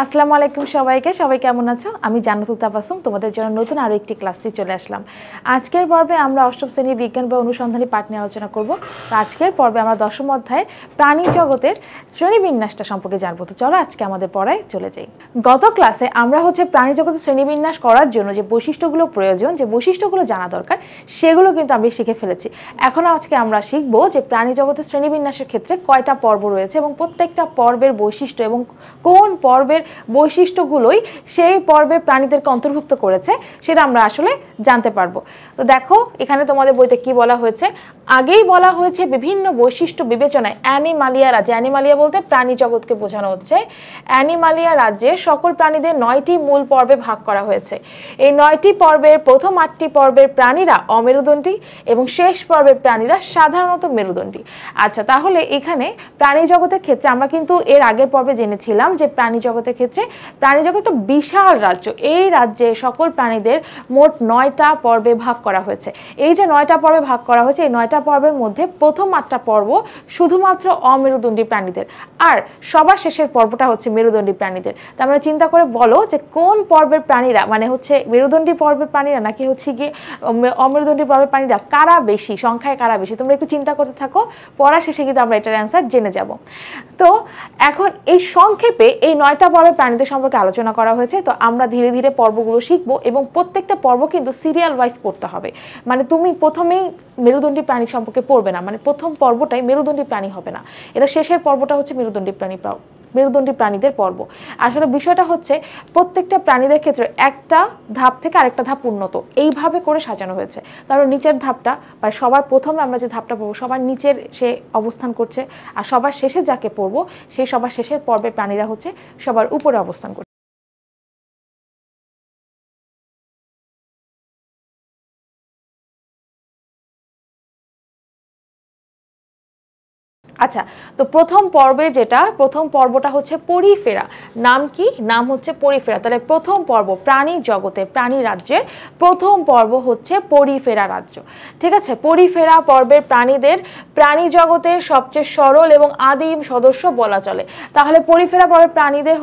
আসসালামু আলাইকুম সবাইকে। সবাই কেমন আছো? আমি জান্নাতুল তাবাসসুম তোমাদের জন্য নতুন আরো একটি ক্লাস নিয়ে চলে আসলাম। আজকের পর্বে আমরা অষ্টম শ্রেণীর বিজ্ঞান বা অনুসন্ধানী পাঠ নিয়ে আলোচনা করব। তো আজকের পর্বে আমরা দশম অধ্যায়ের প্রাণী জগতের শ্রেণীবিন্যাসটা সম্পর্কে জানবো। তো চলো আজকে আমাদের পড়ায় চলে যাই। গত ক্লাসে আমরা প্রাণী জগতের শ্রেণীবিন্যাস করার জন্য যে বৈশিষ্ট্যগুলো প্রয়োজন, যে বৈশিষ্ট্যগুলো জানা দরকার, সেগুলো কিন্তু আমরা শিখে ফেলেছি। এখন আজকে আমরা শিখবো যে প্রাণী জগতের শ্রেণীবিন্যাসের ক্ষেত্রে কয়টা পর্ব রয়েছে এবং প্রত্যেকটা পর্বের বৈশিষ্ট্য এবং কোন পর্বের বৈশিষ্ট্যগুলোই সেই পর্বে প্রাণীদেরকে অন্তর্ভুক্ত করেছে সেটা আমরা আসলে জানতে পারবো। তো দেখো এখানে তোমাদের বইতে কি বলা হয়েছে। আগেই বলা হয়েছে বিভিন্ন বৈশিষ্ট্য বিবেচনায় অ্যানিমালিয়া রাজ্যে, অ্যানিমালিয়া বলতে প্রাণী জগৎকে বোঝানো হচ্ছে, অ্যানিমালিয়া রাজ্যে সকল প্রাণীদের 9টি মূল পর্বে ভাগ করা হয়েছে। এই 9টি পর্বের প্রথম 8টি পর্বের প্রাণীরা অমেরুদণ্ডী এবং শেষ পর্বের প্রাণীরা সাধারণত মেরুদণ্ডী। আচ্ছা, তাহলে এখানে প্রাণী জগতের ক্ষেত্রে আমরা কিন্তু এর আগের পর্বে জেনেছিলাম যে প্রাণী জগতের ক্ষেত্রে প্রাণী জগৎ একটা বিশাল রাজ্য। এই রাজ্যে সকল প্রাণীদের মোট 9টা পর্বে ভাগ করা হয়েছে। এই যে 9টা পর্বে ভাগ করা হয়েছে, এই 9টা পর্বের মধ্যে প্রথম 8টা পর্ব শুধুমাত্র অমেরুদণ্ডী প্রাণীদের, আর সবার শেষের পর্বটা হচ্ছে মেরুদণ্ডী প্রাণীদের। তার মানে চিন্তা করে বলো যে কোন পর্বের প্রাণীরা, মানে মেরুদণ্ডী পর্বের প্রাণীরা নাকি গিয়ে অমেরুদণ্ডী পর্বের প্রাণীরা কারা বেশি, সংখ্যায় কারা বেশি, তোমরা একটু চিন্তা করতে থাকো, পড়া শেষে কিন্তু আমরা এটার অ্যান্সার জেনে যাব। তো এখন এই সংক্ষেপে এই 9টা পর্বের প্রাণীদের সম্পর্কে আলোচনা করা হয়েছে। তো আমরা ধীরে ধীরে পর্বগুলো শিখবো এবং প্রত্যেকটা পর্ব কিন্তু সিরিয়াল ওয়াইজ পড়তে হবে। মানে তুমি প্রথমেই মেরুদণ্ডী প্রাণী সম্পর্কে পড়বে না, মানে প্রথম পর্বটাই মেরুদণ্ডী প্রাণী হবে না, এটা শেষের পর্বটা হচ্ছে মেরুদণ্ডী প্রাণীদের পর্ব। আসলে বিষয়টা হচ্ছে প্রত্যেকটা প্রাণীদের ক্ষেত্রে একটা ধাপ থেকে আরেকটা ধাপ উন্নত, এইভাবে করে সাজানো হয়েছে। তাহলে নিচের ধাপটা বা সবার প্রথমে আমরা যে ধাপটা পড়বো সবার নিচের সে অবস্থান করছে, আর সবার শেষে যাকে পড়বো সেই সবার শেষের পর্বের প্রাণীরা সবার উপরে অবস্থান করছে। আচ্ছা, তো প্রথম পর্বটা হচ্ছে পরিফেরা। নাম কি? নাম হচ্ছে পরিফেরা। তাহলে প্রথম পর্ব প্রাণী জগতে, প্রাণী রাজ্যের প্রথম পর্ব হচ্ছে পরিফেরা রাজ্য। ঠিক আছে, পরিফেরা পর্বের প্রাণীদের প্রাণী জগতের সবচেয়ে সরল এবং আদিম সদস্য বলা চলে। তাহলে পরিফেরা পর্বের প্রাণীদের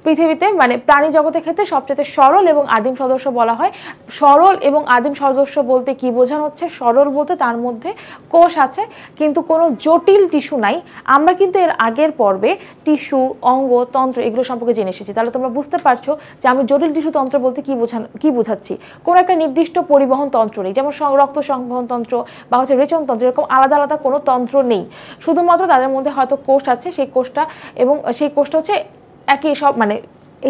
পৃথিবীতে, মানে প্রাণী জগতের ক্ষেত্রে সবচেয়ে সরল এবং আদিম সদস্য বলা হয়। সরল এবং আদিম সদস্য বলতে কি বোঝানো হচ্ছে? সরল বলতে তার মধ্যে কোষ আছে কিন্তু কোনো জটিল টিস্যু নাই। আমরা কিন্তু এর আগের পর্বে টিস্যু, অঙ্গ, তন্ত্র এগুলো সম্পর্কে জেনে এসেছি। তাহলে তোমরা বুঝতে পারছো যে আমি জটিল টিস্যু তন্ত্র বলতে কি বোঝাচ্ছি। কোনো একটা নির্দিষ্ট পরিবহন তন্ত্র নেই, যেমন রক্ত সংবহন তন্ত্র বা রেচন তন্ত্র, এরকম আলাদা আলাদা কোনো তন্ত্র নেই। শুধুমাত্র তাদের মধ্যে হয়তো কোষ আছে, সেই কোষটা এবং সেই কোষটা একই সব, মানে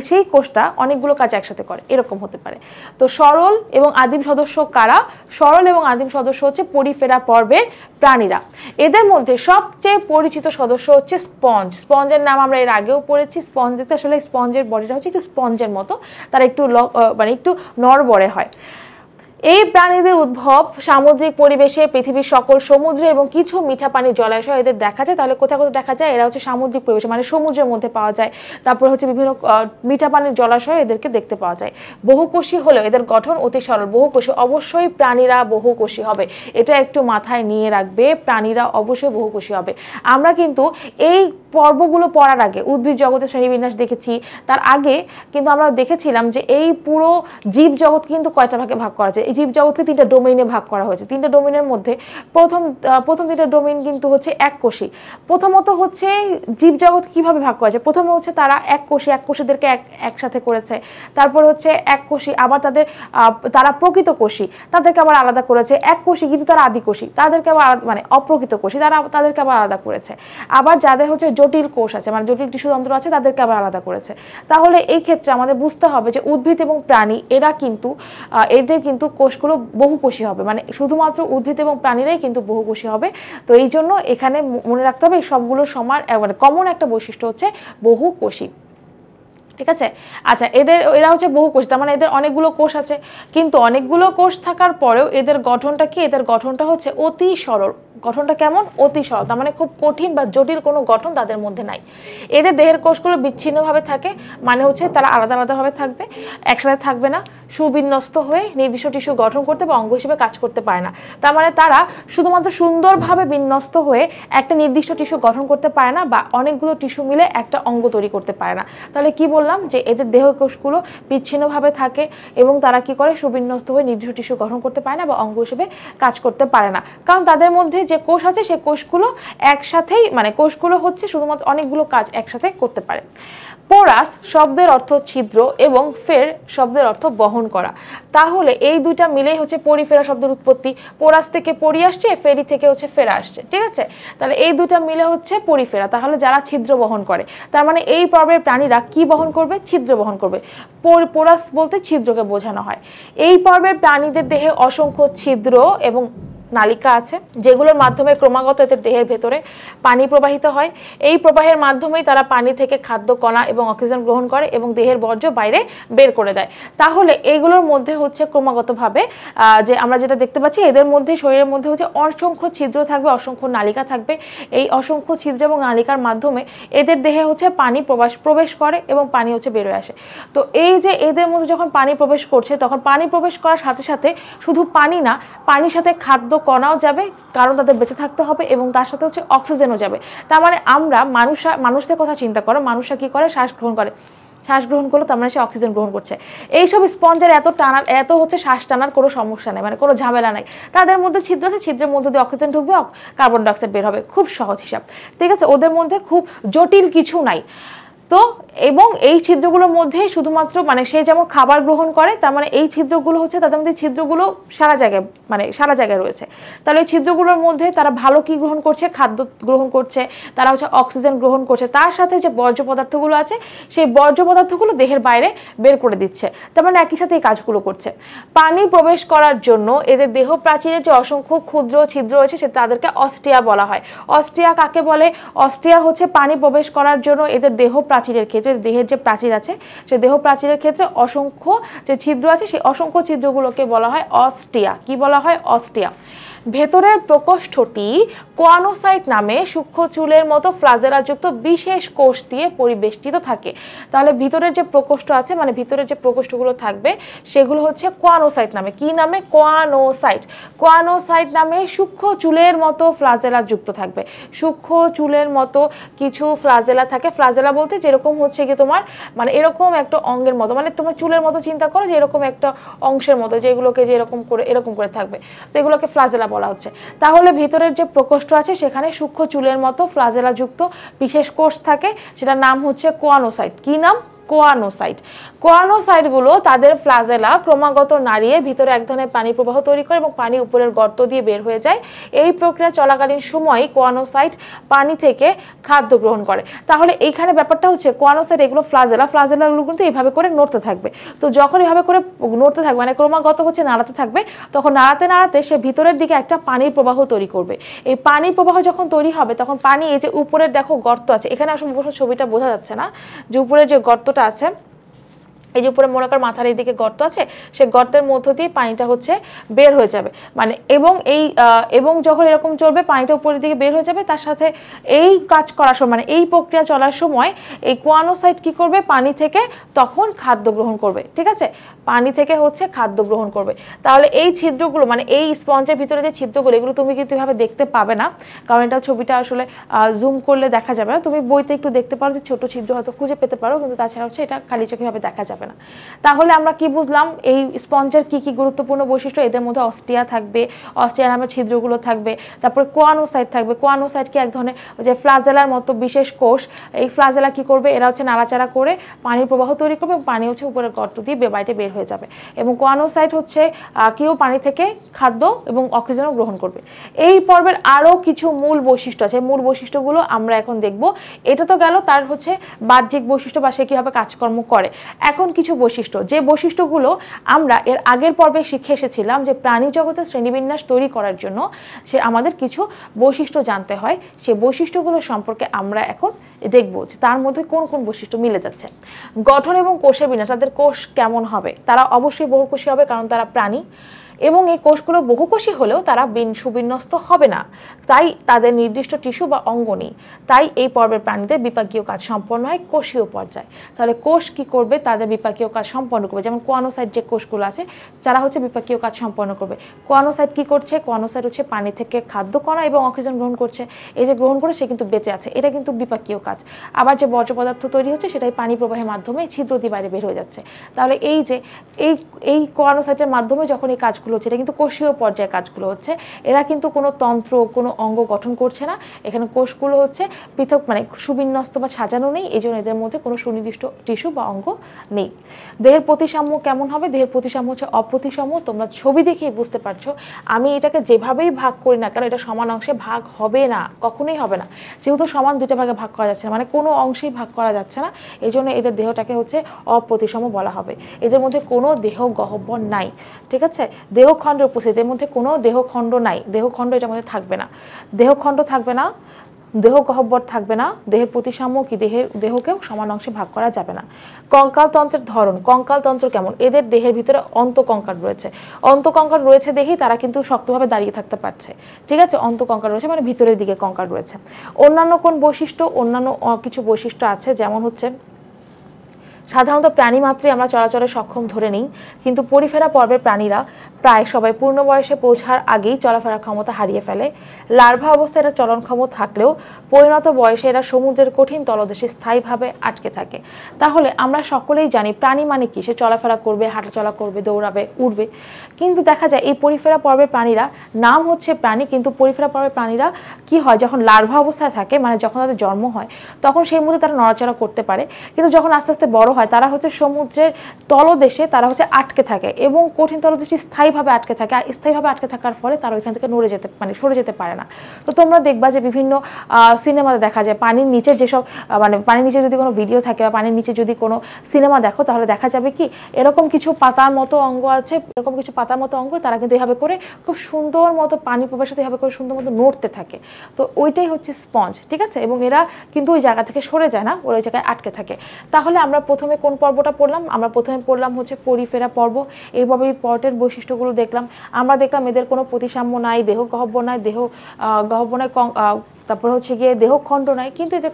সেই কোষটা অনেকগুলো কাজ একসাথে করে, এরকম হতে পারে। তো সরল এবং আদিম সদস্য কারা? সরল এবং আদিম সদস্য হচ্ছে পরিফেরা পর্বের প্রাণীরা। এদের মধ্যে সবচেয়ে পরিচিত সদস্য হচ্ছে স্পঞ্জ। স্পঞ্জের নাম আমরা এর আগেও পড়েছি। স্পঞ্জ দেখতে আসলে স্পঞ্জের বডিটা হচ্ছে একটু স্পঞ্জের মতো, তারা একটু নড়বড়ে হয়। এই প্রাণীদের উদ্ভব সামুদ্রিক পরিবেশে, পৃথিবীর সকল সমুদ্র এবং কিছু মিঠা পানির জলাশয় এদের দেখা যায়। তাহলে কোথায় কোথায় দেখা যায়? এরা সামুদ্রিক পরিবেশে, মানে সমুদ্রের মধ্যে পাওয়া যায়। তারপর বিভিন্ন মিঠা পানির জলাশয় এদেরকে দেখতে পাওয়া যায়। বহুকোষী হলেও এদের গঠন অতি সরল। বহুকোষী, অবশ্যই প্রাণীরা বহুকোষী হবে, এটা একটু মাথায় নিয়ে রাখবে, প্রাণীরা অবশ্যই বহুকোষী হবে। আমরা কিন্তু এই পর্বগুলো পড়ার আগে উদ্ভিদ জগতের শ্রেণীবিন্যাস দেখেছি। তার আগে কিন্তু আমরা দেখেছিলাম যে এই পুরো জীব জগৎ কিন্তু কয়টা ভাগে ভাগ করা যায়। এই জীব জগৎকে 3টা ডোমেইনে ভাগ করা হয়েছে। 3টা ডোমেইনের মধ্যে প্রথম 3টা ডোমেইন কিন্তু এককোষী। প্রথমত জীব জগৎ কিভাবে ভাগ করা যায়? প্রথমে তারা এককোষীদেরকে একসাথে করেছে। তারপর এককোষী, আবার তারা প্রকৃত কোষী, তাদেরকে আবার আলাদা করেছে। এককোষী কিন্তু তারা আদিকোষী, তাদেরকে আবার মানে অপ্রকৃত কোষী, তাদেরকে আবার আলাদা করেছে। আবার যাদের জটিল কোষ আছে, মানে জটিল টিস্যু তন্ত্র আছে, তাদেরকে আবার আলাদা করেছে। তাহলে এই ক্ষেত্রে আমাদের বুঝতে হবে যে উদ্ভিদ এবং প্রাণী এদের কিন্তু কোষগুলো বহুকোষী হবে, মানে শুধুমাত্র উদ্ভিদ এবং প্রাণীরাই কিন্তু বহুকোষী হবে। তো এই জন্য এখানে মনে রাখতে হবে সবগুলো সমান, মানে কমন একটা বৈশিষ্ট্য হচ্ছে বহুকোষী। ঠিক আছে, আচ্ছা, এরা বহুকোষী, তার মানে এদের অনেকগুলো কোষ আছে। কিন্তু অনেকগুলো কোষ থাকার পরেও এদের গঠনটা কি? এদের গঠনটা অতি সরল। গঠনটা কেমন? অতি সরল, তার মানে খুব কঠিন বা জটিল কোনো গঠন তাদের মধ্যে নাই। এদের দেহের কোষগুলো বিচ্ছিন্নভাবে থাকে, মানে হচ্ছে তারা আলাদা আলাদাভাবে থাকবে, একসাথে থাকবে না, সুবিন্যস্ত হয়ে নির্দিষ্ট টিস্যু গঠন করতে বা অঙ্গ হিসেবে কাজ করতে পারে না। তার মানে তারা শুধুমাত্র সুন্দরভাবে বিন্যস্ত হয়ে একটা নির্দিষ্ট টিস্যু গঠন করতে পারে না বা অনেকগুলো টিস্যু মিলে একটা অঙ্গ তৈরি করতে পারে না। তাহলে কি বললাম? যে এদের দেহ কোষগুলো বিচ্ছিন্নভাবে থাকে এবং তারা কি করে? সুবিন্যস্ত হয়ে নির্দিষ্ট টিস্যু গঠন করতে পারে না বা অঙ্গ হিসেবে কাজ করতে পারে না, কারণ তাদের মধ্যে যে কোষ আছে সে কোষগুলো একসাথেই, মানে কোষগুলো হচ্ছে শুধুমাত্র অনেকগুলো কাজ একসাথে করতে পারে। পোরাস শব্দের অর্থ ছিদ্র এবং ফের শব্দের অর্থ বহন করা। তাহলে এই দুইটা মিলেই হচ্ছে পরিফেরা শব্দের উৎপত্তি। পোরাস থেকে পরি আসছে, ফেরি থেকে হচ্ছে ফেরা আসছে, ঠিক আছে? তাহলে এই দুইটা মিলে হচ্ছে পরিফেরা, তাহলে যারা ছিদ্র বহন করে। তার মানে এই পর্বের প্রাণীরা কি বহন করবে? ছিদ্র বহন করবে। পোরাস বলতে ছিদ্রকে বোঝানো হয়। এই পর্বের প্রাণীদের দেহে অসংখ্য ছিদ্র এবং নালিকা আছে, যেগুলোর মাধ্যমে ক্রমাগত এদের দেহের ভেতরে পানি প্রবাহিত হয়। এই প্রবাহের মাধ্যমেই তারা পানি থেকে খাদ্য কণা এবং অক্সিজেন গ্রহণ করে এবং দেহের বর্জ্য বাইরে বের করে দেয়। তাহলে এইগুলোর মধ্যে হচ্ছে ক্রমাগতভাবে যে আমরা যেটা দেখতে পাচ্ছি, এদের মধ্যে শরীরের মধ্যে হচ্ছে অসংখ্য ছিদ্র থাকবে, অসংখ্য নালিকা থাকবে। এই অসংখ্য ছিদ্র এবং নালিকার মাধ্যমে এদের দেহে হচ্ছে পানি প্রবেশ করে এবং পানি হচ্ছে বেরোয় আসে। তো এই যে এদের মধ্যে যখন পানি প্রবেশ করছে, তখন পানি প্রবেশ করার সাথে সাথে শুধু পানি না, পানির সাথে খাদ্য কণাও যাবে, কারণ তাদের বেঁচে থাকতে হবে, এবং তার সাথে হচ্ছে অক্সিজেনও যাবে। তার মানে আমরা মানুষদের কথা চিন্তা করো, মানুষরা কি করে? শ্বাস গ্রহণ করে। শ্বাস গ্রহণ করলো, তার মানে সে অক্সিজেন গ্রহণ করছে। এইসব স্পঞ্জের এত হচ্ছে শ্বাস টানার কোনো সমস্যা নেই, মানে কোনো ঝামেলা নাই। তাদের মধ্যে ছিদ্র আছে, ছিদ্রের মধ্যে দিয়ে অক্সিজেন ঢুকবে, কার্বন ডাইঅক্সাইড বের হবে। খুব সহজ হিসাব, ঠিক আছে? ওদের মধ্যে খুব জটিল কিছু নাই। তো এবং এই ছিদ্রগুলোর মধ্যে শুধুমাত্র, মানে সে যেমন খাবার গ্রহণ করে, তার মানে এই ছিদ্রগুলো হচ্ছে তাদের মধ্যে, ছিদ্রগুলো সারা জায়গায় রয়েছে। তাহলে এই ছিদ্রগুলোর মধ্যে তারা ভালো কি গ্রহণ করছে? খাদ্য গ্রহণ করছে, তারা হচ্ছে অক্সিজেন গ্রহণ করছে, তার সাথে যে বর্জ্য পদার্থগুলো আছে সেই বর্জ্য পদার্থগুলো দেহের বাইরে বের করে দিচ্ছে। তার মানে একই সাথে এই কাজগুলো করছে। পানি প্রবেশ করার জন্য এদের দেহ প্রাচীরের যে অসংখ্য ক্ষুদ্র ছিদ্র রয়েছে সে তাদেরকে অস্টিয়া বলা হয়। অস্টিয়া কাকে বলে? অস্টিয়া হচ্ছে পানি প্রবেশ করার জন্য এদের দেহ প্রাচীরের ক্ষেত্রে, দেহের যে প্রাচীর আছে সে দেহ প্রাচীরের ক্ষেত্রে অসংখ্য যে ছিদ্র আছে সেই অসংখ্য ছিদ্রগুলোকে বলা হয় অস্টিয়া। কি বলা হয়? অস্টিয়া। ভেতরের প্রকোষ্ঠটি কোয়ানোসাইট নামে সূক্ষ্ম চুলের মতো ফ্লাজেলাযুক্ত বিশেষ কোষ দিয়ে পরিবেষ্টিত থাকে। তাহলে ভিতরের যে প্রকোষ্ঠ আছে, মানে ভিতরের যে প্রকোষ্ঠগুলো থাকবে সেগুলো হচ্ছে কোয়ানোসাইট নামে। কি নামে? কোয়ানোসাইট। কোয়ানোসাইট নামে সূক্ষ্ম চুলের মতো ফ্লাজেলা যুক্ত থাকবে। সূক্ষ্ম চুলের মতো কিছু ফ্লাজেলা থাকে। ফ্লাজেলা বলতে যেরকম হচ্ছে কি তোমার, মানে এরকম একটা অঙ্গের মতো, মানে তোমার চুলের মতো চিন্তা করো, যে এরকম একটা অংশের মতো, যেগুলোকে যে এরকম করে থাকবে, তো এগুলোকে ফ্লাজেলা বলা হচ্ছে। তাহলে ভিতরের যে প্রকোষ্ঠ আছে সেখানে সূক্ষ্ম চুলের মতো ফ্লাজেলা যুক্ত বিশেষ কোষ থাকে, সেটার নাম হচ্ছে কোয়ানোসাইট। কি নাম? কোয়ানোসাইট। কোয়ানোসাইটগুলো তাদের ফ্লাজেলা ক্রমাগত নাড়িয়ে ভিতরে এক ধরনের পানি প্রবাহ তৈরি করে এবং পানি উপরের গর্ত দিয়ে বের হয়ে যায়। এই প্রক্রিয়া চলাকালীন সময় কোয়ানোসাইট পানি থেকে খাদ্য গ্রহণ করে। তাহলে এইখানে ব্যাপারটা হচ্ছে কোয়ানোসাইট এগুলো ফ্লাজেলাগুলো কিন্তু এইভাবে করে নড়তে থাকবে। তো যখন এইভাবে করে নড়তে থাকবে, মানে ক্রমাগত হচ্ছে নাড়াতে থাকবে, তখন নাড়াতে সে ভিতরের দিকে একটা পানির প্রবাহ তৈরি করবে। এই পানির প্রবাহ যখন তৈরি হবে তখন পানি, এই যে উপরের দেখো গর্ত আছে, এখানে আসলে অবশ্য ছবিটা বোঝা যাচ্ছে না, যে উপরের যে গর্ত আছে, এই যে উপরে মনে কর মাথার এইদিকে গর্ত আছে, সে গর্তের মধ্য দিয়ে পানিটা হচ্ছে বের হয়ে যাবে, মানে এবং যখন এরকম চলবে পানিটা উপরের দিকে বের হয়ে যাবে, তার সাথে এই কাজ করার সময়, মানে এই প্রক্রিয়া চলার সময় এই কোয়ানোসাইট কি করবে? পানি থেকে তখন খাদ্য গ্রহণ করবে, ঠিক আছে? পানি থেকে হচ্ছে খাদ্য গ্রহণ করবে। তাহলে এই ছিদ্রগুলো, মানে এই স্পঞ্জের ভিতরে যে ছিদ্রগুলো, এগুলো তুমি কিন্তু এভাবে দেখতে পাবে না, কারণ এটা ছবিটা আসলে জুম করলে দেখা যাবে না। তুমি বইতে একটু দেখতে পারো যে ছোট ছিদ্র হয়তো খুঁজে পেতে পারো, কিন্তু তাছাড়া হচ্ছে এটা খালি চোখে ভাবে দেখা যাবে না। তাহলে আমরা কি বুঝলাম? এই স্পঞ্জের কি কি গুরুত্বপূর্ণ বৈশিষ্ট্য? এদের মধ্যে অস্টিয়া থাকবে, অস্টিয়া নামের ছিদ্রগুলো থাকবে, তারপরে কোয়ানোসাইট থাকবে। কোয়ানোসাইট কি এক ধরনের যে ফ্লাজেলার মতো বিশেষ কোষ। এই ফ্লাজেলা কি করবে? এরা হচ্ছে নাড়াচাড়া করে পানির প্রবাহ তৈরি করবে এবং পানি হচ্ছে উপরের গর্ত দিয়ে বাইরে বের হয়ে যাবে। এবং কোয়ানোসাইট হচ্ছে কেউ পানি থেকে খাদ্য এবং অক্সিজেনও গ্রহণ করবে। এই পর্বের আরও কিছু মূল বৈশিষ্ট্য আছে, মূল বৈশিষ্ট্যগুলো আমরা এখন দেখব। এটা তো গেল তার হচ্ছে বাহ্যিক বৈশিষ্ট্য বা সে কীভাবে কাজকর্ম করে। এখন কিছু বৈশিষ্ট্য, যে বৈশিষ্ট্যগুলো আমরা এর আগের পর্বে শিখে এসেছিলাম, যে প্রাণী জগতের শ্রেণীবিন্যাস তৈরি করার জন্য সে আমাদের কিছু বৈশিষ্ট্য জানতে হয়। সেই বৈশিষ্ট্যগুলো সম্পর্কে আমরা এখন দেখব যে তার মধ্যে কোন কোন বৈশিষ্ট্য মিলে যাচ্ছে। গঠন এবং কোষের বিন্যাস, তাদের কোষ কেমন হবে? তারা অবশ্যই বহুকোষী হবে, কারণ তারা প্রাণী। এবং এই কোষগুলো বহুকোষী হলেও তারা সুবিন্যস্ত হবে না, তাই তাদের নির্দিষ্ট টিস্যু বা অঙ্গ নেই। তাই এই পর্বের প্রাণীদের বিপাকীয় কাজ সম্পন্ন হয় কোষীয় পর্যায়ে। তাহলে কোষ কি করবে? তাদের বিপাকীয় কাজ সম্পন্ন করবে। যেমন কোয়ানোসাইট যে কোষগুলো আছে তারা হচ্ছে বিপাকীয় কাজ সম্পন্ন করবে। কোয়ানোসাইট কি করছে? কোয়ানোসাইট হচ্ছে পানি থেকে খাদ্য কণা এবং অক্সিজেন গ্রহণ করছে। এই যে গ্রহণ করে সে কিন্তু বেঁচে আছে, এটা কিন্তু বিপাকীয় কাজ। আবার যে বর্জ্য পদার্থ তৈরি হচ্ছে সেটাই পানি প্রবাহের মাধ্যমে ছিদ্র দিয়ে বাইরে বের হয়ে যাচ্ছে। তাহলে এই যে এই কোয়ানোসাইটের মাধ্যমে যখন এই কাজগুলো হচ্ছে, এটা কিন্তু কোষীয় পর্যায়ে কাজগুলো হচ্ছে। এরা কিন্তু কোনো তন্ত্র, কোনো অঙ্গ গঠন করছে না। এখানে কোষগুলো হচ্ছে পৃথক, মানে সুবিন্যস্ত বা সাজানো নেই, এই জন্য এদের মধ্যে কোনো সুনির্দিষ্ট টিস্যু বা অঙ্গ নেই। দেহের প্রতিসাম্য কেমন হবে? দেহের প্রতিসাম্য হচ্ছে অপ্রতিসাম্য। তোমরা ছবি দেখেই বুঝতে পারছো। আমি এটাকে যেভাবেই ভাগ করি না কেন, এটা সমান অংশে ভাগ হবে না, কখনোই হবে না। যেহেতু সমান দুইটা ভাগে ভাগ করা যাচ্ছে না, মানে কোনো অংশেই ভাগ করা যাচ্ছে না, এই জন্য এদের দেহটাকে হচ্ছে অপ্রতিসম বলা হবে। এদের মধ্যে কোনো দেহ গহ্বর নাই, ঠিক আছে? দেহখণ্ডের উপস্থিতি, এদের মধ্যে কোনো দেহখণ্ড নাই, দেহখণ্ড এটার মধ্যে থাকবে না, দেহখণ্ড থাকবে না, দেহ গহ্বর থাকবে না। দেহের প্রতিসাম্য কি? দেহকেও সমান অংশে ভাগ করা যাবে না। কঙ্কালতন্ত্রের ধরন, কঙ্কালতন্ত্র কেমন? এদের দেহের ভিতরে অন্তকঙ্কাল রয়েছে। অন্তকঙ্কাল রয়েছে দেখেই তারা কিন্তু শক্তভাবে দাঁড়িয়ে থাকতে পারছে, ঠিক আছে? অন্তকঙ্কাল রয়েছে মানে ভিতরের দিকে কঙ্কাল রয়েছে। অন্যান্য কোন বৈশিষ্ট্য? অন্যান্য কিছু বৈশিষ্ট্য আছে, যেমন হচ্ছে সাধারণত প্রাণী মাত্রই আমরা চলাচলে সক্ষম ধরে নিই, কিন্তু পরিফেরা পর্বের প্রাণীরা প্রায় সবাই পূর্ণ বয়সে পৌঁছার আগেই চলাফেরার ক্ষমতা হারিয়ে ফেলে। লার্ভা অবস্থায় এরা চলনক্ষম থাকলেও পরিণত বয়সে এরা সমুদ্রের কঠিন তলদেশে স্থায়ীভাবে আটকে থাকে। তাহলে আমরা সকলেই জানি প্রাণী মানে কি? সে চলাফেরা করবে, হাঁটাচলা করবে, দৌড়াবে, উড়বে। কিন্তু দেখা যায় এই পরিফেরা পর্বের প্রাণীরা, নাম হচ্ছে প্রাণী, কিন্তু পরিফেরা পর্বের প্রাণীরা কি হয়, যখন লার্ভা অবস্থায় থাকে, মানে যখন তাদের জন্ম হয়, তখন সেই মুহূর্তে তারা নড়াচড়া করতে পারে। কিন্তু যখন আস্তে আস্তে বড় হয়, তারা হচ্ছে সমুদ্রের তলদেশে তারা হচ্ছে আটকে থাকে এবং কঠিন তলদেশে স্থায়ীভাবে আটকে থাকে। আর স্থায়ীভাবে আটকে থাকার ফলে তারা ওইখান থেকে সরে যেতে পারে না। তো তোমরা দেখবা যে বিভিন্ন সিনেমাতে দেখা যায় পানির নিচে যেসব, মানে পানির নিচে যদি কোনো ভিডিও থাকে বা পানির নিচে যদি কোনো সিনেমা দেখো, তাহলে দেখা যাবে কি এরকম কিছু পাতার মতো অঙ্গ আছে, এরকম কিছু পাতার মতো অঙ্গ, তারা কিন্তু এভাবে করে খুব সুন্দর মতো পানি প্রবেশের সাথে এভাবে করে সুন্দর মতো নড়তে থাকে। তো ওইটাই হচ্ছে স্পঞ্জ, ঠিক আছে? এবং এরা কিন্তু ওই জায়গা থেকে সরে যায় না, ওরা ওই জায়গায় আটকে থাকে। তাহলে আমরা প্রথমে কোন পর্বটা পড়লাম? আমরা প্রথমে পড়লাম হচ্ছে পরিফেরা পর্ব। এইভাবে এই পর্বের বৈশিষ্ট্যগুলো দেখলাম। আমরা দেখলাম এদের কোনো প্রতিসাম্য নাই, দেহ গহ্বর নাই, গহ্বর নাই, তারপর হচ্ছে গিয়ে দেহখণ্ড নাই, কিন্তু এদের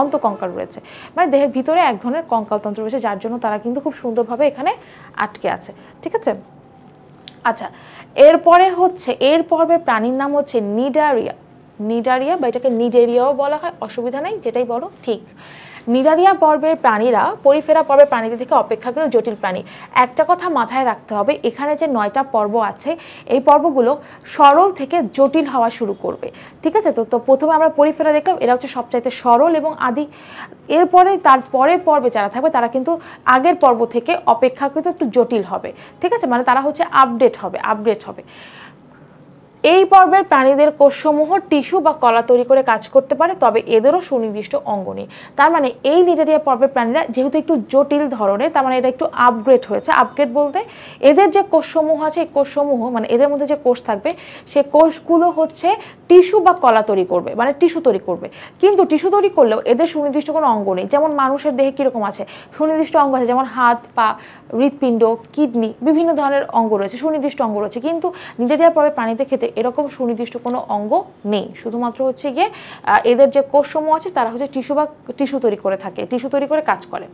অন্তকঙ্কাল রয়েছে, মানে দেহের ভিতরে এক ধরনের কঙ্কালতন্ত্র রয়েছে, যার জন্য তারা কিন্তু খুব সুন্দরভাবে এখানে আটকে আছে, ঠিক আছে? আচ্ছা, এরপরে হচ্ছে এর পর্বের প্রাণীর নাম হচ্ছে নিডারিয়া বা এটাকে নিডেরিয়াও বলা হয়, অসুবিধা নেই, যেটাই বলো ঠিক। নিডারিয়া পর্বের প্রাণীরা পরিফেরা পর্বের প্রাণীদের থেকে অপেক্ষাকৃত জটিল প্রাণী। একটা কথা মাথায় রাখতে হবে, এখানে যে 9টা পর্ব আছে, এই পর্বগুলো সরল থেকে জটিল হওয়া শুরু করবে, ঠিক আছে? তো প্রথমে আমরা পরিফেরা দেখলাম, এরা হচ্ছে সবচাইতে সরল এবং আদি। এরপরে তার পরের পর্বে যারা থাকবে তারা কিন্তু আগের পর্ব থেকে অপেক্ষাকৃত একটু জটিল হবে, ঠিক আছে? মানে তারা হচ্ছে আপডেট হবে। এই পর্বের প্রাণীদের কোষসমূহ টিস্যু বা কলা তৈরি করে কাজ করতে পারে, তবে এদেরও সুনির্দিষ্ট অঙ্গ নেই। তার মানে এই নিডারিয়া পর্বের প্রাণীরা যেহেতু একটু জটিল ধরনের, তার মানে এটা একটু আপগ্রেড হয়েছে। আপগ্রেড বলতে এদের যে কোষসমূহ আছে, এই কোষসমূহ মানে এদের মধ্যে যে কোষ থাকবে, সে কোষগুলো হচ্ছে টিস্যু বা কলা তৈরি করবে, মানে টিস্যু তৈরি করবে। কিন্তু টিস্যু তৈরি করলেও এদের সুনির্দিষ্ট কোনো অঙ্গ নেই। যেমন মানুষের দেহে কীরকম আছে, সুনির্দিষ্ট অঙ্গ আছে, যেমন হাত, পা, হৃৎপিণ্ড, কিডনি, বিভিন্ন ধরনের অঙ্গ রয়েছে, সুনির্দিষ্ট অঙ্গ রয়েছে। কিন্তু নিডারিয়া পর্বের প্রাণীদের ক্ষেত্রে এরকম সুনির্দিষ্ট কোনো অঙ্গ নেই। শুধুমাত্র হচ্ছে গিয়ে এদের যে কোষসমূহ আছে তারা হচ্ছে টিস্যু তৈরি করে থাকে, টিস্যু তৈরি করে কাজ করে।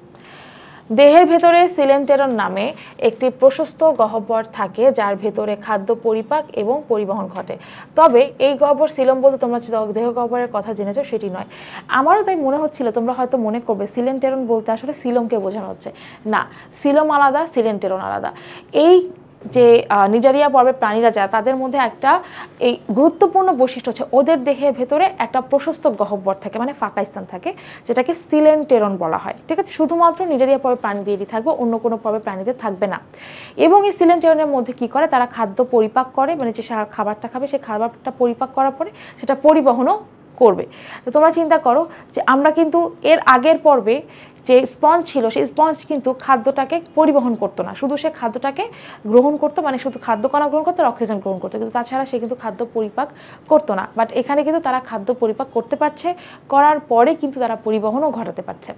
দেহের ভেতরে সিলেন্টেরন নামে একটি প্রশস্ত গহ্বর থাকে, যার ভেতরে খাদ্য পরিপাক এবং পরিবহন ঘটে। তবে এই গহ্বর সিলম বলতে তোমরা দেহ গহ্বরের কথা জেনেছো সেটি নয়। আমারও তাই মনে হচ্ছিল, তোমরা হয়তো মনে করবে সিলেন্টেরন বলতে আসলে সিলমকে বোঝানো হচ্ছে। না, সিলম আলাদা, সিলেন্টেরন আলাদা। এই যে নিডারিয়া পর্বের প্রাণীরা যারা, তাদের মধ্যে একটা এই গুরুত্বপূর্ণ বৈশিষ্ট্য হচ্ছে ওদের দেহের ভেতরে একটা প্রশস্ত গহ্বর থাকে, মানে ফাঁকা স্থান থাকে, যেটাকে সিলেন্টেরন বলা হয়, ঠিক আছে? শুধুমাত্র নিডারিয়া পর্বের প্রাণীদেরই থাকবে, অন্য কোনো পর্বের প্রাণীদের থাকবে না। এবং এই সিলেন্টেরনের মধ্যে কি করে, তারা খাদ্য পরিপাক করে, মানে যে খাবারটা খাবে সেই খাবারটা পরিপাক করার পরে সেটা পরিবহনও করবে। তো তোমরা চিন্তা করো যে আমরা কিন্তু এর আগের পর্বে যে স্পঞ্জ ছিল সেই স্পঞ্জ কিন্তু খাদ্যটাকে পরিবহন করতো না, শুধু সে খাদ্যটাকে গ্রহণ করতো, মানে শুধু খাদ্য কণা গ্রহণ করতো আর অক্সিজেন গ্রহণ করতো, কিন্তু তাছাড়া সে কিন্তু খাদ্য পরিপাক করতো না। বাট এখানে কিন্তু তারা খাদ্য পরিপাক করতে পারছে, করার পরে কিন্তু তারা পরিবহনও ঘটাতে পারছে।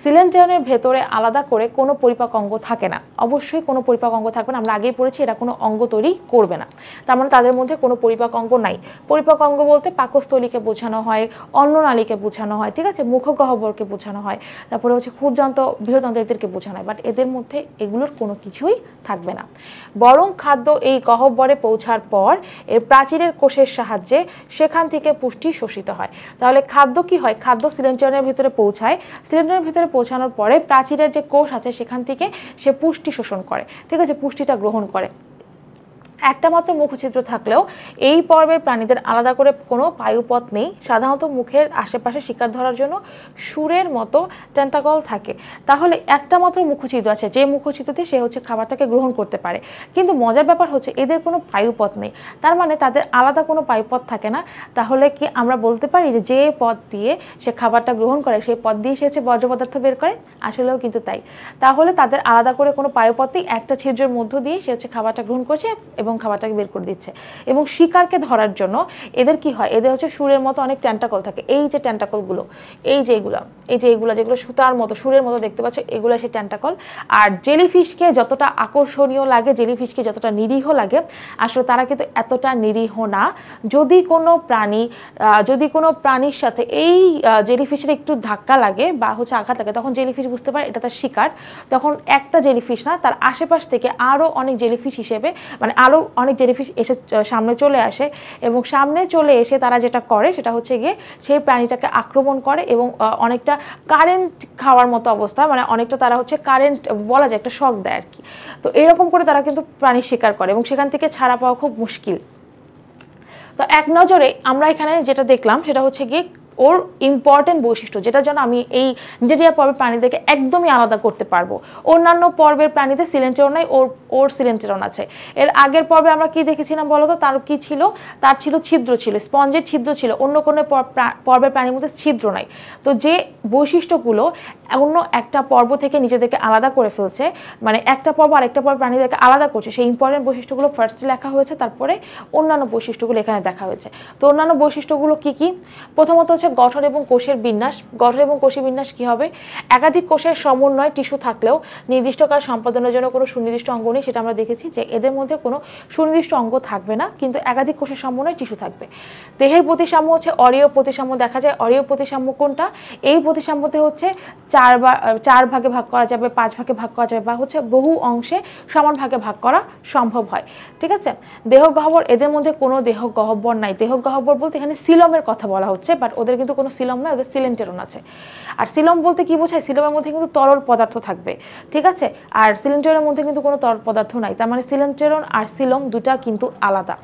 সিলেন্টিয়নের ভেতরে আলাদা করে কোনো পরিপাক অঙ্গ থাকে না, অবশ্যই কোনো পরিপাক অঙ্গ থাকবে না, আমরা আগেই পড়েছি এরা কোনো অঙ্গ তৈরি করবে না, তার মানে তাদের মধ্যে কোনো পরিপাক অঙ্গ নাই। পরিপাক অঙ্গ বলতে পাকস্থলীকে বোঝানো হয়, অন্ননালীকে বোঝানো হয়, ঠিক আছে, মুখগহ্বরকে বোঝানো হয়, তারপরে হচ্ছে ক্ষুদ্রান্ত বৃহদান্ত এদেরকে বোঝানো হয়, বাট এদের মধ্যে এগুলোর কোনো কিছুই থাকবে না। বরং খাদ্য এই গহ্বরে পৌঁছার পর এর প্রাচীরের কোষের সাহায্যে সেখান থেকে পুষ্টি শোষিত হয়। তাহলে খাদ্য কি হয়, খাদ্য সিলেন্টিয়নের ভিতরে পৌঁছায়, সিলেন্টিয়নের ভিতরে পৌঁছানোর পরে প্রাচীরের যে কোষ আছে সেখান থেকে সে পুষ্টি শোষণ করে, ঠিক আছে, পুষ্টিটা গ্রহণ করে। একটা মাত্র মুখছিদ্র থাকলেও এই পর্বের প্রাণীদের আলাদা করে কোনো পায়ুপথ নেই, সাধারণত মুখের আশেপাশে শিকার ধরার জন্য সুরের মতো টেন্টাকল থাকে। তাহলে একটা মাত্র মুখছিদ্র আছে, যে মুখছিদ্র দিয়ে সে হচ্ছে খাবারটাকে গ্রহণ করতে পারে, কিন্তু মজার ব্যাপার হচ্ছে এদের কোনো পায়ুপথ নেই, তার মানে তাদের আলাদা কোনো পায়ুপথ থাকে না। তাহলে কি আমরা বলতে পারি যে যে পথ দিয়ে সে খাবারটা গ্রহণ করে সেই পথ দিয়ে সে হচ্ছে বর্জ্য পদার্থ বের করে? আসলেও কিন্তু তাই। তাহলে তাদের আলাদা করে কোনো পায়ুপথ নেই, একটা ছিদ্রের মধ্য দিয়ে সে হচ্ছে খাবারটা গ্রহণ করছে এবং খাবারটাকে বের করে দিচ্ছে। এবং শিকারকে ধরার জন্য এদের কি হয়, এদের হচ্ছে সুরের মতো অনেক টেন্টাকল থাকে, এই যে টেন্টাকলগুলো, এই যে এইগুলো যেগুলো সুতার মতো সুরের মতো দেখতে পাচ্ছ, এগুলো সেই টেন্টাকল। আর জেলিফিশকে যতটা আকর্ষণীয় লাগে, জেলিফিশকে যতটা নিরীহ লাগে, আসলে তারা কিন্তু এতটা নিরীহ না। যদি কোনো প্রাণীর সাথে এই জেলিফিশের একটু ধাক্কা লাগে বা হচ্ছে আঘাত লাগে, তখন জেলিফিশ বুঝতে পারে এটা তার শিকার, তখন একটা জেলিফিশ না তার আশেপাশ থেকে আরও অনেক জেলিফিশ হিসেবে, মানে আরও অনেক জেলিফিশ এসে সামনে চলে আসে, এবং সামনে চলে এসে তারা যেটা করে সেটা হচ্ছে গিয়ে সেই প্রাণীটাকে আক্রমণ করে, এবং অনেকটা কারেন্ট খাওয়ার মতো অবস্থা, মানে অনেকটা তারা হচ্ছে কারেন্ট বলা যায়, একটা শক দেয় আর কি। তো এরকম করে তারা কিন্তু প্রাণী শিকার করে এবং সেখান থেকে ছাড়া পাওয়া খুব মুশকিল। তো এক নজরে আমরা এখানে যেটা দেখলাম সেটা হচ্ছে গিয়ে ওর ইম্পর্টেন্ট বৈশিষ্ট্য, যেটার জন্য আমি এই নিডারিয়া পর্বের প্রাণীদেরকে একদমই আলাদা করতে পারবো। অন্যান্য পর্বের প্রাণীদের সিলেন্টেরন নাই, ওর সিলেন্টেরন আছে। এর আগের পর্বে আমরা কি দেখেছিলাম বলো তো, তার কি ছিল, তার ছিল ছিদ্র, ছিল স্পঞ্জের ছিদ্র ছিল, অন্য কোনো পর্বের প্রাণীর মধ্যে ছিদ্র নাই। তো যে বৈশিষ্ট্যগুলো অন্য একটা পর্ব থেকে নিজেদেরকে আলাদা করে ফেলছে, মানে একটা পর্ব আর একটা পর্ব প্রাণীদেরকে আলাদা করছে, সেই ইম্পর্টেন্ট বৈশিষ্ট্যগুলো ফার্স্টে লেখা হয়েছে, তারপরে অন্যান্য বৈশিষ্ট্যগুলো এখানে দেখা হয়েছে। তো অন্যান্য বৈশিষ্ট্যগুলো কি কি? প্রথমত হচ্ছে গঠন এবং কোষের বিন্যাস। গঠন এবং কোষের বিন্যাস কি হবে? একাধিক কোষের সমন্বয় টিস্যু থাকলেও নির্দিষ্ট কাজ সম্পাদনের জন্য কোনো সুনির্দিষ্ট অঙ্গ নেই, সেটা আমরা দেখেছি যে এদের মধ্যে কোনো সুনির্দিষ্ট অঙ্গ থাকবে না, কিন্তু একাধিক কোষের সমন্বয় টিস্যু থাকবে। দেহের প্রতিসাম্য হচ্ছে অরীয় প্রতিসাম্য দেখা যায়। অরীয় প্রতিসাম্য কোনটা? এই প্রতিসাম্যতে হচ্ছে চার ভাগে ভাগ করা যাবে, 5 ভাগে ভাগ করা যাবে, বা হচ্ছে বহু অংশে সমান ভাগে ভাগ করা সম্ভব হয়, ঠিক আছে। দেহ গহ্বর, এদের মধ্যে কোনো দেহ গহ্বর নাই। দেহ গহ্বর বলতে এখানে সিলমের কথা বলা হচ্ছে, বাট ওদের কিন্তু কোনো সিলম নয়, ওদের সিলেন্টেরন আছে। আর সিলম বলতে কি বোঝায়? সিলমের মধ্যে কিন্তু তরল পদার্থ থাকবে, ঠিক আছে, আর সিলেন্টেরনের মধ্যে কিন্তু কোনো তরল পদার্থ নাই, তার মানে সিলেন্টেরন আর সিলম দুটা কিন্তু আলাদা।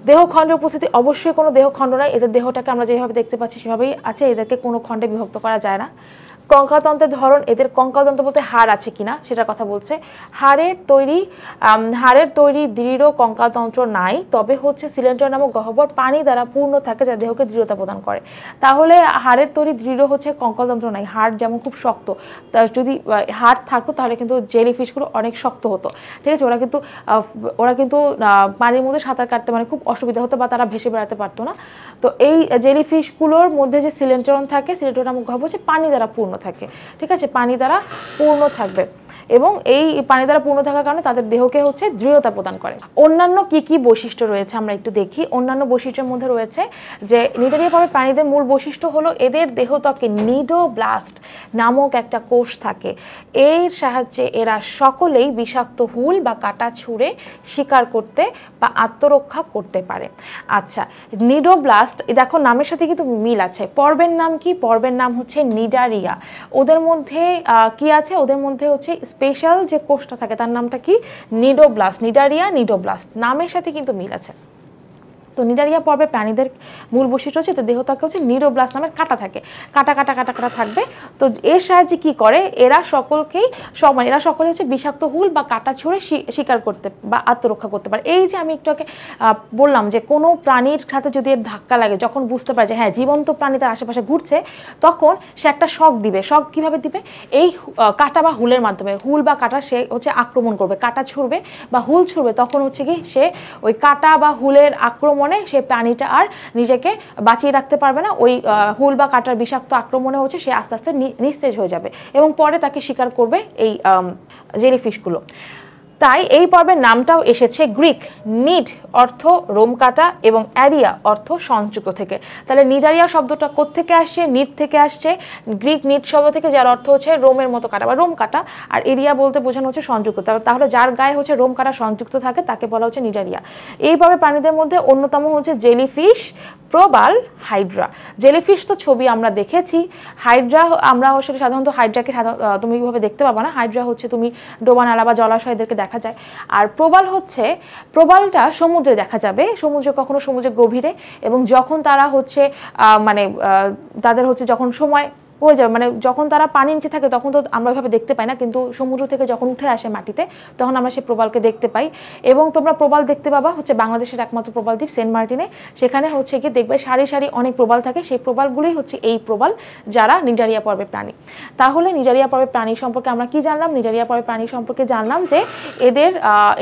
দেহখণ্ডের উপস্থিতি, অবশ্যই কোনো দেহখণ্ড নাই, এদের দেহটাকে আমরা যেভাবে দেখতে পাচ্ছি সেভাবেই আছে, এদেরকে কোনো খণ্ডে বিভক্ত করা যায় না। কঙ্কালতন্ত্রের ধরন, এদের কঙ্কালতন্ত্র বলতে হাড় আছে কিনা সেটার কথা বলছে। হাড়ের তৈরি দৃঢ় কঙ্কালতন্ত্র নাই, তবে হচ্ছে সিলেন্টেরন নামক গহ্বর পানি দ্বারা পূর্ণ থাকে যা দেহকে দৃঢ়তা প্রদান করে। তাহলে হাড়ের তৈরি দৃঢ় হচ্ছে কঙ্কালতন্ত্র নাই। হাড় যেমন খুব শক্ত, যদি হাড় থাকতো তাহলে কিন্তু জেলিফিশগুলো অনেক শক্ত হতো, ঠিক আছে, ওরা কিন্তু পানির মধ্যে সাঁতার কাটতে মানে খুব অসুবিধা হতো, বা তারা ভেসে বেড়াতে পারতো না। তো এই জেলিফিশগুলোর মধ্যে যে সিলেন্টেরন থাকে, সিলেন্টেরন নামক গহ্বর হচ্ছে পানি দ্বারা পূর্ণ থাকে, ঠিক আছে, পানি দ্বারা পূর্ণ থাকবে, এবং এই পানি দ্বারা পূর্ণ থাকার কারণে তাদের দেহকে হচ্ছে দৃঢ়তা প্রদান করে। অন্যান্য কি কি বৈশিষ্ট্য রয়েছে আমরা একটু দেখি। অন্যান্য বৈশিষ্ট্যের মধ্যে রয়েছে যে নিডারিয়া পর্বের প্রাণীদের মূল বৈশিষ্ট্য হলো এদের দেহত্বকে নিডোব্লাস্ট নামক একটা কোষ থাকে, এর সাহায্যে এরা সকলেই বিষাক্ত হুল বা কাটা ছুঁড়ে শিকার করতে বা আত্মরক্ষা করতে পারে। আচ্ছা, নিডোব্লাস্ট, দেখো নামের সাথে কিন্তু মিল আছে। পর্বের নাম কি? পর্বের নাম হচ্ছে নিডারিয়া। ওদের মধ্যে কি আছে? ওদের মধ্যে হচ্ছে স্পেশাল যে কোষটা থাকে তার নামটা কি? নিডোব্লাস্ট। নিডারিয়া, নিডোব্লাস্ট, নামের সাথে কিন্তু মিল আছে। তো নিডারিয়া পর্বে প্রাণীদের মূল বৈশিষ্ট্য হচ্ছে এদের দেহত্বকে হচ্ছে নিউরোব্লাস্ট নামের কাঁটা থাকে, কাটা কাটা কাটা কাটা থাকবে। তো এর সাহায্যে কি করে, এরা সকলে হচ্ছে বিষাক্ত হুল বা কাটা ছুঁড়ে শিকার করতে বা আত্মরক্ষা করতে পারে। এই যে আমি একটু আগে বললাম যে কোনো প্রাণীর সাথে যদি এর ধাক্কা লাগে, যখন বুঝতে পারে যে হ্যাঁ জীবন্ত প্রাণী তার আশেপাশে ঘুরছে, তখন সে একটা শক দিবে। শক কিভাবে দিবে? এই কাটা বা হুলের মাধ্যমে। হুল বা কাটা সে হচ্ছে আক্রমণ করবে, কাটা ছুঁড়বে বা হুল ছুঁড়বে, তখন হচ্ছে কি সে ওই কাটা বা হুলের আক্রমণে সে প্রাণীটা আর নিজেকে বাঁচিয়ে রাখতে পারবে না। ওই হুল বা কাটার বিষাক্ত আক্রমণে হচ্ছে সে আস্তে আস্তে নিস্তেজ হয়ে যাবে এবং পরে তাকে শিকার করবে এই জেলিফিশগুলো। তাই এই পর্বের নামটাও এসেছে গ্রিক নিড অর্থ রোম কাটা এবং অ্যারিয়া অর্থ সংযুক্ত থেকে। তাহলে নিডারিয়া শব্দটা কোত্থেকে আসছে? নিড থেকে আসছে, গ্রিক নিড শব্দ থেকে, যার অর্থ হচ্ছে রোমের মতো কাটা বা রোম কাটা, আর এরিয়া বলতে বোঝানো হচ্ছে সংযুক্ত। তাহলে যার গায়ে হচ্ছে রোম কাটা সংযুক্ত থাকে তাকে বলা হচ্ছে নিডারিয়া। এইভাবে প্রাণীদের মধ্যে অন্যতম হচ্ছে জেলিফিশ, প্রবাল, হাইড্রা। জেলিফিশ তো ছবি আমরা দেখেছি, হাইড্রা আমরা আসলে সাধারণত হাইড্রাকে তুমি এইভাবে দেখতে পাবা না। হাইড্রা হচ্ছে তুমি ডোবা নালা বা জলাশয়দেরকে দেখা যায়। আর প্রবালটা সমুদ্রে দেখা যাবে, কখনো সমুদ্রের গভীরে, এবং যখন তারা হচ্ছে তাদের হচ্ছে যখন সময় হয়ে যাবে, মানে যখন তারা পানির নিচে থাকে তখন তো আমরা ওইভাবে দেখতে পাই না, কিন্তু সমুদ্র থেকে যখন উঠে আসে মাটিতে তখন আমরা সেই প্রবালকে দেখতে পাই। এবং তোমরা প্রবাল দেখতে পাবা হচ্ছে বাংলাদেশের একমাত্র প্রবাল দ্বীপ সেন্ট মার্টিনে, সেখানে হচ্ছে গিয়ে দেখবে সারি সারি অনেক প্রবাল থাকে। সেই প্রবালগুলোই হচ্ছে এই প্রবাল, যারা নিডারিয়া পর্বের প্রাণী। তাহলে নিডারিয়া পর্বের প্রাণী সম্পর্কে আমরা কি জানলাম? নিডারিয়া পর্বের প্রাণী সম্পর্কে জানলাম যে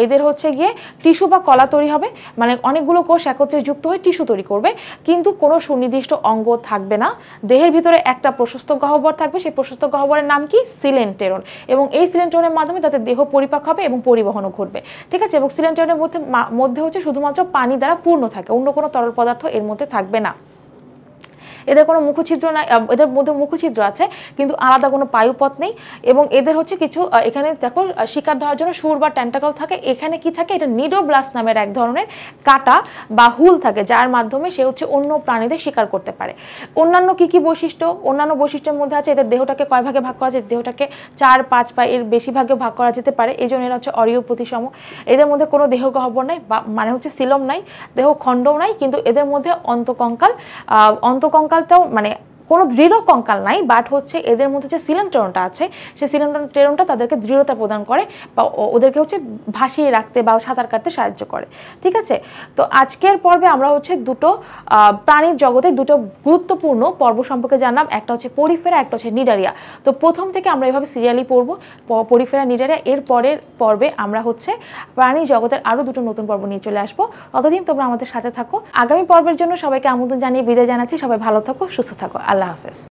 এদের হচ্ছে গিয়ে টিস্যু বা কলা তৈরি হবে, মানে অনেকগুলো কোষ একত্রে যুক্ত হয়ে টিস্যু তৈরি করবে, কিন্তু কোনো সুনির্দিষ্ট অঙ্গ থাকবে না। দেহের ভিতরে একটা প্রশস্ত গহ্বর থাকবে, সেই প্রশস্ত গহ্বরের নাম কি? সিলেন্টেরন। এবং এই সিলেন্টেরনের মাধ্যমে তাদের দেহ পরিপাক হবে এবং পরিবহনও ঘটবে, ঠিক আছে। এবং সিলেন্টেরনের মধ্যে হচ্ছে শুধুমাত্র পানি দ্বারা পূর্ণ থাকে, অন্য কোনো তরল পদার্থ এর মধ্যে থাকবে না। এদের কোনো মুখছিদ্র নাই, এদের মধ্যে মুখছিদ্র আছে কিন্তু আলাদা কোনো পায়ুপথ নেই। এবং এদের হচ্ছে কিছু এখানে দেখো শিকার ধরার জন্য সুর বা ট্যান্টাকল থাকে। এখানে কি থাকে? এটা নিডোব্লাস্ট নামের এক ধরনের কাটা বা হুল থাকে, যার মাধ্যমে সে হচ্ছে অন্য প্রাণীদের শিকার করতে পারে। অন্যান্য কি বৈশিষ্ট্য? অন্যান্য বৈশিষ্ট্যের মধ্যে আছে এদের দেহটাকে কয় ভাগে ভাগ করা যায়? দেহটাকে 4-5 বা এর বেশি ভাগে ভাগ করা যেতে পারে, এই জন্য এরা হচ্ছে অরীয় প্রতিসম। এদের মধ্যে কোনো দেহ গহ্বর নাই, বা মানে হচ্ছে সিলম নাই, দেহ খণ্ডও নাই, কিন্তু এদের মধ্যে অন্তকঙ্কালটাও মানে কোনো দৃঢ় কঙ্কাল নাই, বাট হচ্ছে এদের মধ্যে যে সিলেন্টেরনটা আছে সেই সিলেন্টেরনটা তাদেরকে দৃঢ়তা প্রদান করে বা ওদেরকে হচ্ছে ভাসিয়ে রাখতে বা সাঁতার কাটতে সাহায্য করে, ঠিক আছে। তো আজকের পর্বে আমরা হচ্ছে দুটো প্রাণীর জগতে দুটো গুরুত্বপূর্ণ পর্ব সম্পর্কে জানলাম, একটা হচ্ছে পরিফেরা, একটা হচ্ছে নিডারিয়া। তো প্রথম থেকে আমরা এভাবে সিরিয়ালি পড়বো, পরিফেরা, নিডারিয়া। এর পরের পর্বে আমরা হচ্ছে প্রাণী জগতের আরও দুটো নতুন পর্ব নিয়ে চলে আসবো। ততদিন তোমরা আমাদের সাথে থাকো। আগামী পর্বের জন্য সবাইকে আমন্ত্রণ জানিয়ে বিদায় জানাচ্ছি। সবাই ভালো থাকো, সুস্থ থাকো। আল্লাহ হাফেজ।